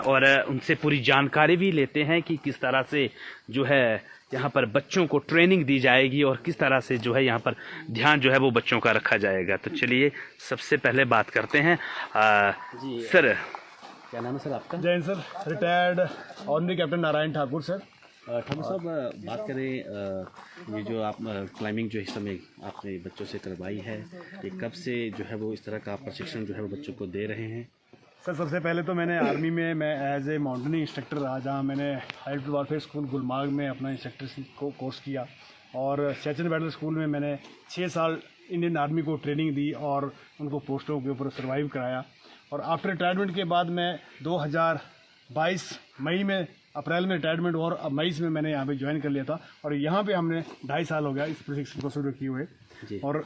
और उनसे पूरी जानकारी भी लेते हैं कि किस तरह से जो है यहाँ पर बच्चों को ट्रेनिंग दी जाएगी और किस तरह से जो है यहाँ पर ध्यान जो है वो बच्चों का रखा जाएगा। तो चलिए सबसे पहले बात करते हैं जी सर, क्या नाम है सर आपका? Jain sir, retired honorary captain Narayan Thakur sir. Thakur साहब, बात करें ये जो आप क्लाइंबिंग जो इस समय आपने बच्चों से करवाई है, ये कब से जो है वो इस तरह का प्रशिक्षण जो है वो बच्चों को दे रहे हैं? सर सबसे पहले तो मैंने आर्मी में मैं एज ए माउंटेनिंग इंस्ट्रक्टर रहा, जहाँ मैंने हाइट वारफेयर स्कूल गुलमार्ग में अपना इंस्ट्रक्टर को कोर्स किया और सचिन बैटल स्कूल में मैंने 6 साल इंडियन आर्मी को ट्रेनिंग दी और उनको पोस्टों के ऊपर सर्वाइव कराया। और आफ्टर रिटायरमेंट के बाद मैं 2022 मई में अप्रैल में रिटायरमेंट और अब मई में मैंने यहाँ पे ज्वाइन कर लिया था और यहाँ पे हमने 2.5 साल हो गया इस प्रशिक्षण को शुरू किए हुए। और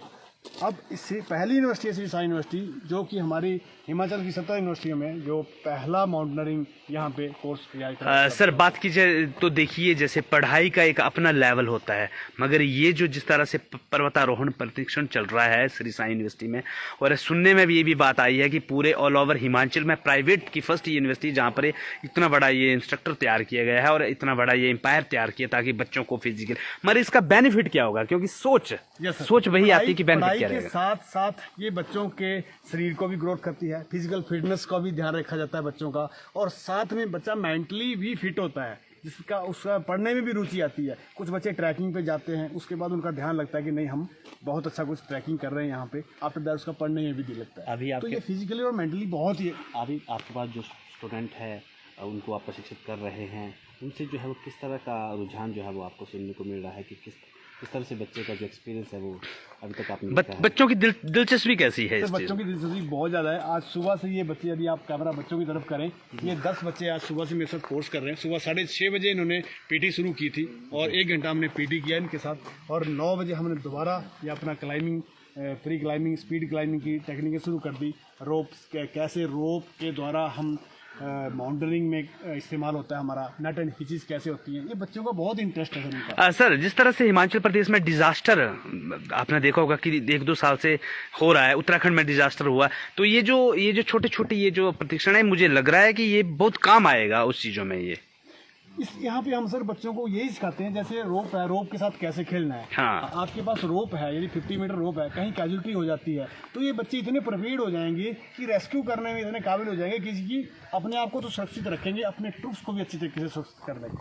अब इससे पहली यूनिवर्सिटी है श्री साई यूनिवर्सिटी, जो कि हमारी हिमाचल की 17 यूनिवर्सिटियों में जो पहला माउंटेनियरिंग यहाँ पे कोर्स किया। सर बात की जाए तो देखिए, जैसे पढ़ाई का एक अपना लेवल होता है, मगर ये जो जिस तरह से पर्वतारोहण प्रशिक्षण चल रहा है श्री साई यूनिवर्सिटी में, और सुनने में भी ये भी बात आई है कि पूरे ऑल ओवर हिमाचल में प्राइवेट की फर्स्ट यूनिवर्सिटी जहाँ पर इतना बड़ा ये इंस्ट्रक्टर तैयार किया गया है और इतना बड़ा ये एम्पायर तैयार किया ताकि बच्चों को फिजिकल, मगर इसका बेनिफिट क्या होगा? क्योंकि सोच वही आती है कि बेनिफिट क्या रहेगा। साथ साथ ये बच्चों के शरीर को भी ग्रोथ करती है, फिजिकल फिटनेस का भी ध्यान रखा जाता है बच्चों का, और साथ में बच्चा मेंटली भी फिट होता है, जिसका उसका पढ़ने में भी रुचि आती है। कुछ बच्चे ट्रैकिंग पे जाते हैं, उसके बाद उनका ध्यान लगता है कि नहीं हम बहुत अच्छा कुछ ट्रैकिंग कर रहे हैं यहाँ पे, आफ्टर दैट उसका पढ़ने में भी दिल लगता है। अभी तो ये फिजिकली और मेंटली बहुत ही। अभी आपके पास जो स्टूडेंट है उनको आप प्रशिक्षित कर रहे हैं, उनसे जो है वो किस तरह का रुझान जो है वो आपको सुनने को मिल रहा है कि किस तरह से बच्चे का जो एक्सपीरियंस है वो अभी तक आपने देखा है? बच्चों की दिलचस्पी कैसी है? बच्चों की दिलचस्पी बहुत ज़्यादा है। आज सुबह से ये बच्चे, यदि आप कैमरा बच्चों की तरफ करें, ये 10 बच्चे आज सुबह से मेरे साथ कोर्स कर रहे हैं। सुबह 6:30 बजे इन्होंने पीटी शुरू की थी और 1 घंटा हमने पीटी किया इनके साथ, और 9 बजे हमने दोबारा ये अपना climbing, pre climbing, speed climbing की टेक्निकें शुरू कर दी। रोप्स कैसे रोप के द्वारा हम माउंटेनिंग में इस्तेमाल होता है, हमारा नट एंड हिचेस कैसे होती हैं, ये बच्चों को बहुत इंटरेस्ट है सर इनका। सर जिस तरह से हिमाचल प्रदेश में डिजास्टर आपने देखा होगा कि 1-2 साल से हो रहा है, उत्तराखंड में डिजास्टर हुआ, तो ये जो छोटे छोटे ये जो प्रशिक्षण है, मुझे लग रहा है कि ये बहुत काम आएगा उस चीजों में। ये यहाँ पे हम सर बच्चों को यही सिखाते हैं, जैसे रोप है, रोप के साथ कैसे खेलना है। हाँ। आपके पास रोप है, यदि 50 मीटर रोप है, कहीं कैजुअलिटी हो जाती है तो ये बच्चे इतने प्रिपेयर्ड हो जाएंगे कि रेस्क्यू करने में इतने काबिल हो जाएंगे कि अपने आप को तो सुरक्षित रखेंगे, अपने ट्रूप्स को भी अच्छी तरीके से सुरक्षित कर देंगे।